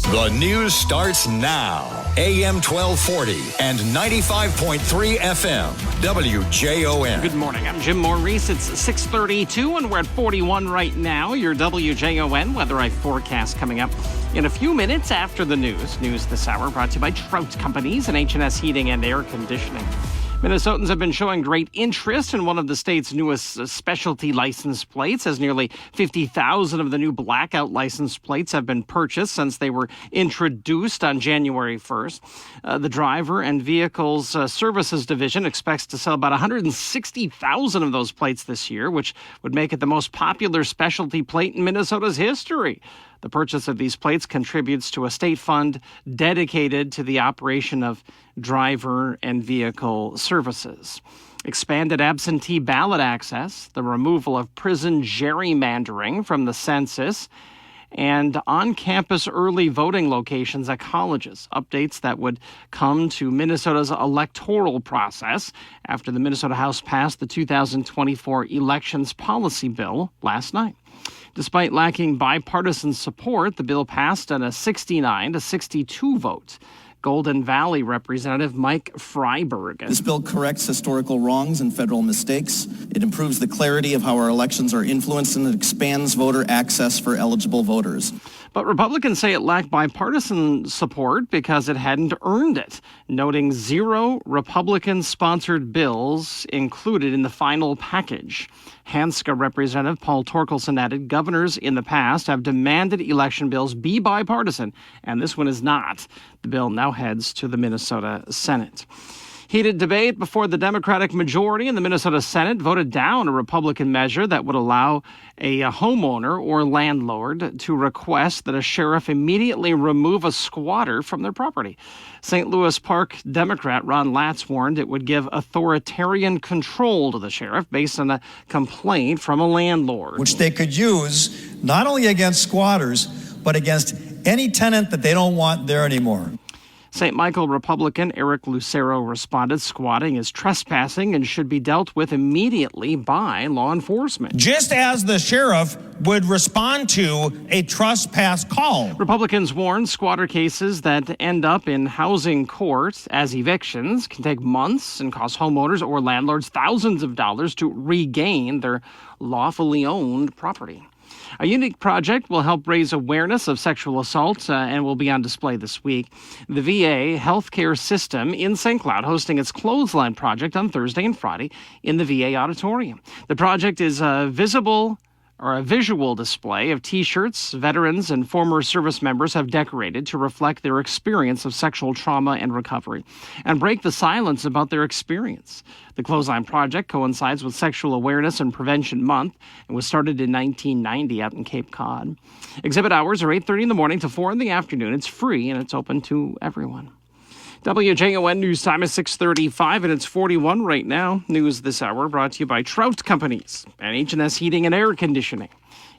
The news starts now. AM 1240 and 95.3 FM. WJON. Good morning. I'm Jim Maurice. It's 6:32 and we're at 41 right now. Your WJON weather eye forecast coming up in a few minutes after the news. News this hour brought to you by Trout Companies and H&S Heating and Air Conditioning. Minnesotans have been showing great interest in one of the state's newest specialty license plates, as nearly 50,000 of the new blackout license plates have been purchased since they were introduced on January 1st. The Driver and Vehicles Services Division expects to sell about 160,000 of those plates this year, which would make it the most popular specialty plate in Minnesota's history. The purchase of these plates contributes to a state fund dedicated to the operation of driver and vehicle services. Expanded absentee ballot access, the removal of prison gerrymandering from the census, and on-campus early voting locations at colleges. Updates that would come to Minnesota's electoral process after the Minnesota House passed the 2024 elections policy bill last night. Despite lacking bipartisan support, the bill passed on a 69-62 vote. Golden Valley Representative Mike Freiberg. This bill corrects historical wrongs and federal mistakes. It improves the clarity of how our elections are influenced, and it expands voter access for eligible voters. But Republicans say it lacked bipartisan support because it hadn't earned it, noting 0 Republican-sponsored bills included in the final package. Hanska Representative Paul Torkelson added governors in the past have demanded election bills be bipartisan, and this one is not. The bill now heads to the Minnesota Senate. Heated debate before the Democratic majority in the Minnesota Senate voted down a Republican measure that would allow a homeowner or landlord to request that a sheriff immediately remove a squatter from their property. St. Louis Park Democrat Ron Latz warned it would give authoritarian control to the sheriff based on a complaint from a landlord. Which they could use not only against squatters, but against any tenant that they don't want there anymore. St. Michael Republican Eric Lucero responded, squatting is trespassing and should be dealt with immediately by law enforcement. Just as the sheriff would respond to a trespass call. Republicans warn squatter cases that end up in housing court as evictions can take months and cost homeowners or landlords thousands of dollars to regain their lawfully owned property. A unique project will help raise awareness of sexual assault and will be on display this week. The VA healthcare system in St. Cloud hosting its Clothesline project on Thursday and Friday in the VA auditorium. The project is a visual display of T-shirts veterans and former service members have decorated to reflect their experience of sexual trauma and recovery and break the silence about their experience. The Clothesline Project coincides with Sexual Awareness and Prevention Month and was started in 1990 out in Cape Cod. Exhibit hours are 8:30 in the morning to 4 in the afternoon. It's free and it's open to everyone. WJON News time is 6:35 and it's 41 right now. News this hour brought to you by Trout Companies and H&S Heating and Air Conditioning.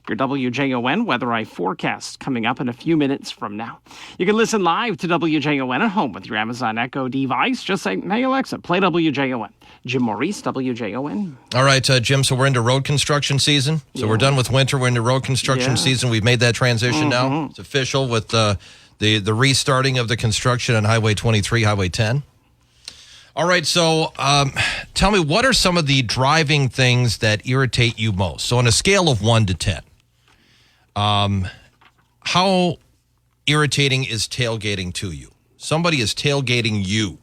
Your WJON weather eye forecast coming up in a few minutes from now. You can listen live to WJON at home with your Amazon Echo device. Just say, hey Alexa, play WJON. Jim Maurice, WJON. All right, Jim, so we're into road construction season. So we're done with winter. We're into road construction season. We've made that transition now. It's official with the restarting of the construction on Highway 23, Highway 10. All right, so tell me, what are some of the driving things that irritate you most? So on a scale of 1 to 10, how irritating is tailgating to you? Somebody is tailgating you.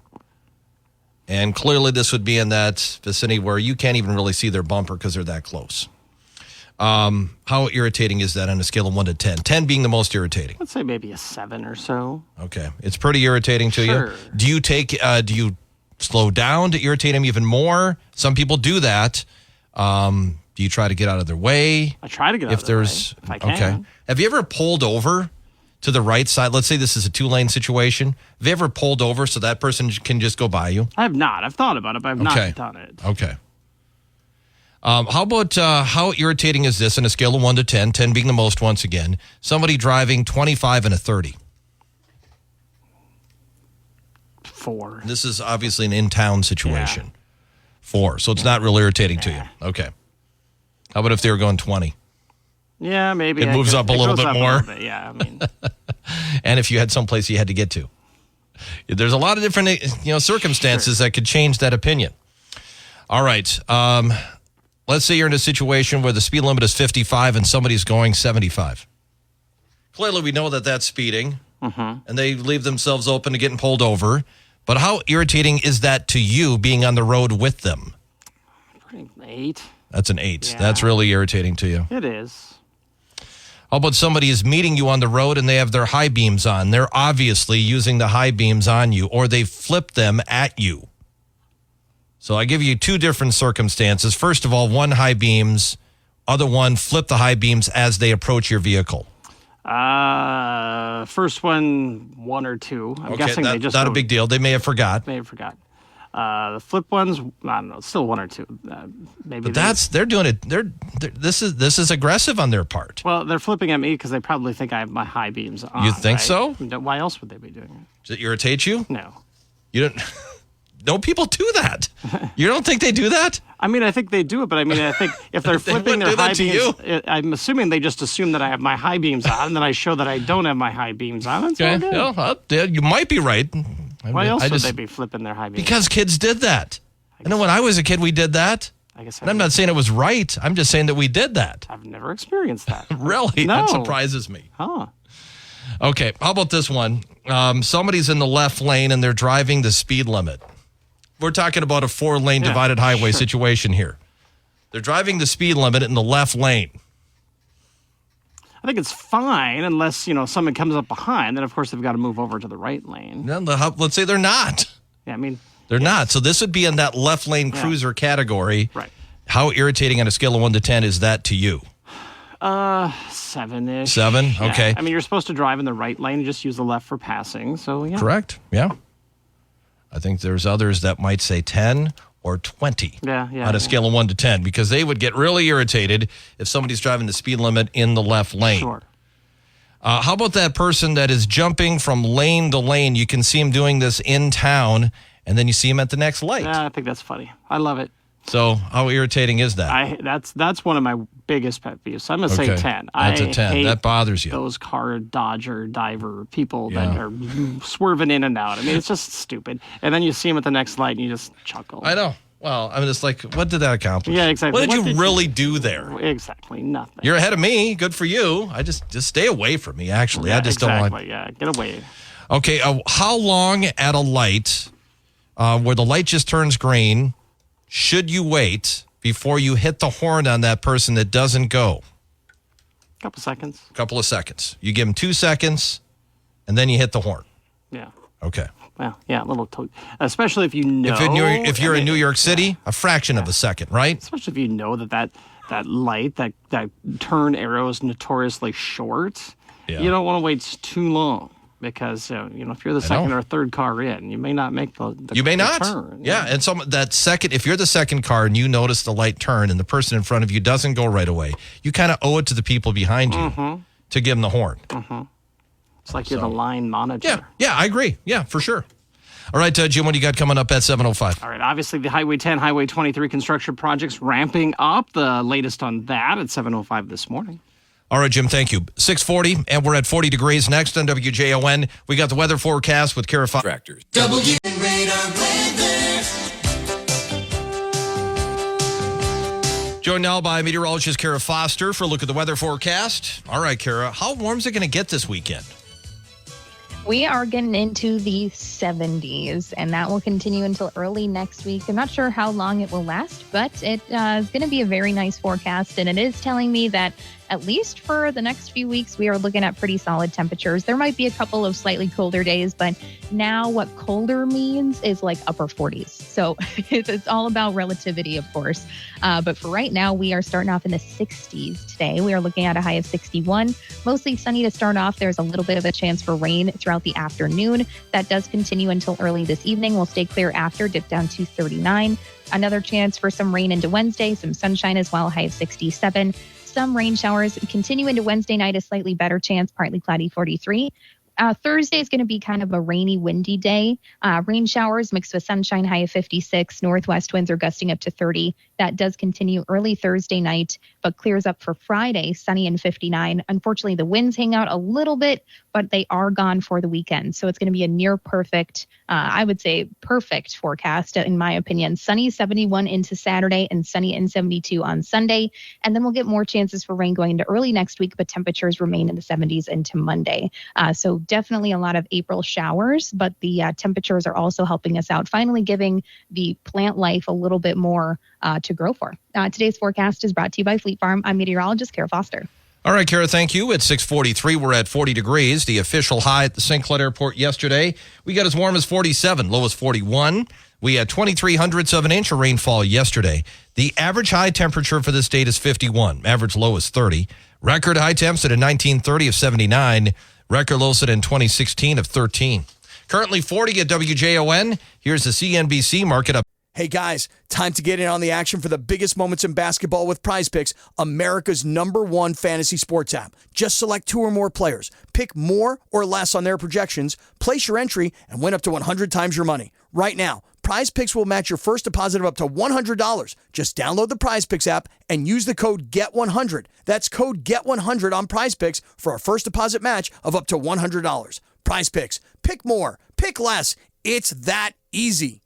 And clearly this would be in that vicinity where you can't even really see their bumper because they're that close. How irritating is that on a scale of 1 to 10? 10 being the most irritating. Let's say maybe a 7 or so. Okay. It's pretty irritating to you. Do you slow down to irritate them even more? Some people do that. Do you try to get out of their way? I try to get out of their way if I can. Okay. Have you ever pulled over to the right side? Let's say this is a 2-lane situation. Have you ever pulled over so that person can just go by you? I have not. I've thought about it, but I've not done it. Okay. How about how irritating is this on a scale of 1 to 10, 10 being the most once again, somebody driving 25 and a 30? 4. This is obviously an in-town situation. Yeah. 4. So it's not real irritating to you. Okay. How about if they were going 20? Yeah, maybe. It moves up a little bit more. Yeah, I mean. and if you had someplace you had to get to. There's a lot of different circumstances that could change that opinion. All right. Let's say you're in a situation where the speed limit is 55 and somebody's going 75. Clearly, we know that that's speeding, and they leave themselves open to getting pulled over. But how irritating is that to you being on the road with them? 8. That's an 8. Yeah. That's really irritating to you. It is. How about somebody is meeting you on the road and they have their high beams on? They're obviously using the high beams on you, or they flip them at you. So I give you 2 different circumstances. First of all, one high beams, other one flip the high beams as they approach your vehicle. First one or 2. I'm guessing they just not a big deal. They may have forgot. The flip ones, I don't know, still 1 or 2. Maybe. But they're doing it. This is aggressive on their part. Well, they're flipping at me because they probably think I have my high beams on. You think so? Why else would they be doing it? Does it irritate you? No. You don't. No, people do that. You don't think they do that? I mean, I think they do it, but I mean, I think if they're flipping their high beams, I'm assuming they just assume that I have my high beams on, and then I show that I don't have my high beams on. It's all good. Well, you might be right. Why else would they be flipping their high beams? Because kids did that. I know when I was a kid, we did that. And I'm not saying it was right. I'm just saying that we did that. I've never experienced that. Really? No. That surprises me. Huh. Okay, how about this one? Somebody's in the left lane and they're driving the speed limit. We're talking about a 4-lane divided highway situation here. They're driving the speed limit in the left lane. I think it's fine unless, someone comes up behind. Then, of course, they've got to move over to the right lane. No, let's say they're not. Yeah, I mean. They're not. So this would be in that left lane cruiser category. Right. How irritating on a scale of 1 to 10 is that to you? 7-ish. 7? Okay. Yeah. I mean, you're supposed to drive in the right lane and just use the left for passing. So, yeah. Correct. Yeah. I think there's others that might say 10 or 20 on a scale of 1 to 10 because they would get really irritated if somebody's driving the speed limit in the left lane. Sure. How about that person that is jumping from lane to lane? You can see him doing this in town, and then you see him at the next light. Yeah, I think that's funny. I love it. So how irritating is that? That's one of my biggest pet peeves. So I'm going to say 10. That's a 10. That bothers you. Those car dodger diver people that are swerving in and out. I mean, it's just stupid. And then you see them at the next light and you just chuckle. I know. Well, I mean, it's like, what did that accomplish? Yeah, exactly. What did you really do there? Exactly. Nothing. You're ahead of me. Good for you. I just stay away from me, actually. Yeah, I just don't want. Yeah, get away. Okay. How long at a light where the light just turns green should you wait before you hit the horn on that person that doesn't go? Couple seconds. Couple of seconds. You give them 2 seconds, and then you hit the horn. Yeah. Okay. Well, yeah, a little, especially if you know. If you're in New York City, a fraction of a second, right? Especially if you know that light, that turn arrow is notoriously short. Yeah. You don't want to wait too long because if you're the second or third car in, you may not make the you may not turn. Yeah, and if you're the second car and you notice the light turn and the person in front of you doesn't go right away, you kind of owe it to the people behind you to give them the horn. It's like you're the line monitor. Yeah, I agree. Yeah, for sure. All right, Jim, what do you got coming up at 7:05? All right, obviously the Highway 10, Highway 23 construction projects ramping up. The latest on that at 7:05 this morning. All right, Jim, thank you. 6:40, and we're at 40 degrees next on WJON. We got the weather forecast with Kara Tractors. Joined now by meteorologist Kara Foster for a look at the weather forecast. All right, Kara, how warm is it going to get this weekend? We are getting into the 70s, and that will continue until early next week. I'm not sure how long it will last, but it is going to be a very nice forecast, and it is telling me that at least for the next few weeks, we are looking at pretty solid temperatures. There might be a couple of slightly colder days, but now what colder means is like upper 40s. So it's all about relativity, of course. But for right now, we are starting off in the 60s today. We are looking at a high of 61. Mostly sunny to start off. There's a little bit of a chance for rain throughout the afternoon. That does continue until early this evening. We'll stay clear after, dip down to 39. Another chance for some rain into Wednesday, some sunshine as well, high of 67. Some rain showers continue into Wednesday night, a slightly better chance, partly cloudy, 43. Thursday is going to be kind of a rainy, windy day. Rain showers mixed with sunshine, high of 56. Northwest winds are gusting up to 30. That does continue early Thursday night, but clears up for Friday, sunny and 59. Unfortunately, the winds hang out a little bit, but they are gone for the weekend. So it's going to be a near perfect, I would say perfect forecast, in my opinion. Sunny 71 into Saturday and sunny and 72 on Sunday. And then we'll get more chances for rain going into early next week, but temperatures remain in the 70s into Monday. So definitely a lot of April showers, but the temperatures are also helping us out, finally giving the plant life a little bit more to grow for. Today's forecast is brought to you by Fleet Farm. I'm meteorologist Kara Foster. All right, Kara, thank you. It's 6:43. We're at 40 degrees. The official high at the St. Cloud Airport yesterday, we got as warm as 47, low as 41. We had 0.23 of an inch of rainfall yesterday. The average high temperature for this date is 51. Average low is 30. Record high temps at a 1930 of 79. Record low set in 2016 of 13. Currently 40 at WJON. Here's the CNBC market up. Hey guys, time to get in on the action for the biggest moments in basketball with Prize Picks, America's #1 fantasy sports app. Just select 2 or more players, pick more or less on their projections, place your entry, and win up to 100 times your money. Right now, Prize Picks will match your first deposit of up to $100. Just download the Prize Picks app and use the code GET100. That's code GET100 on Prize Picks for a first deposit match of up to $100. Prize Picks. Pick more. Pick less. It's that easy.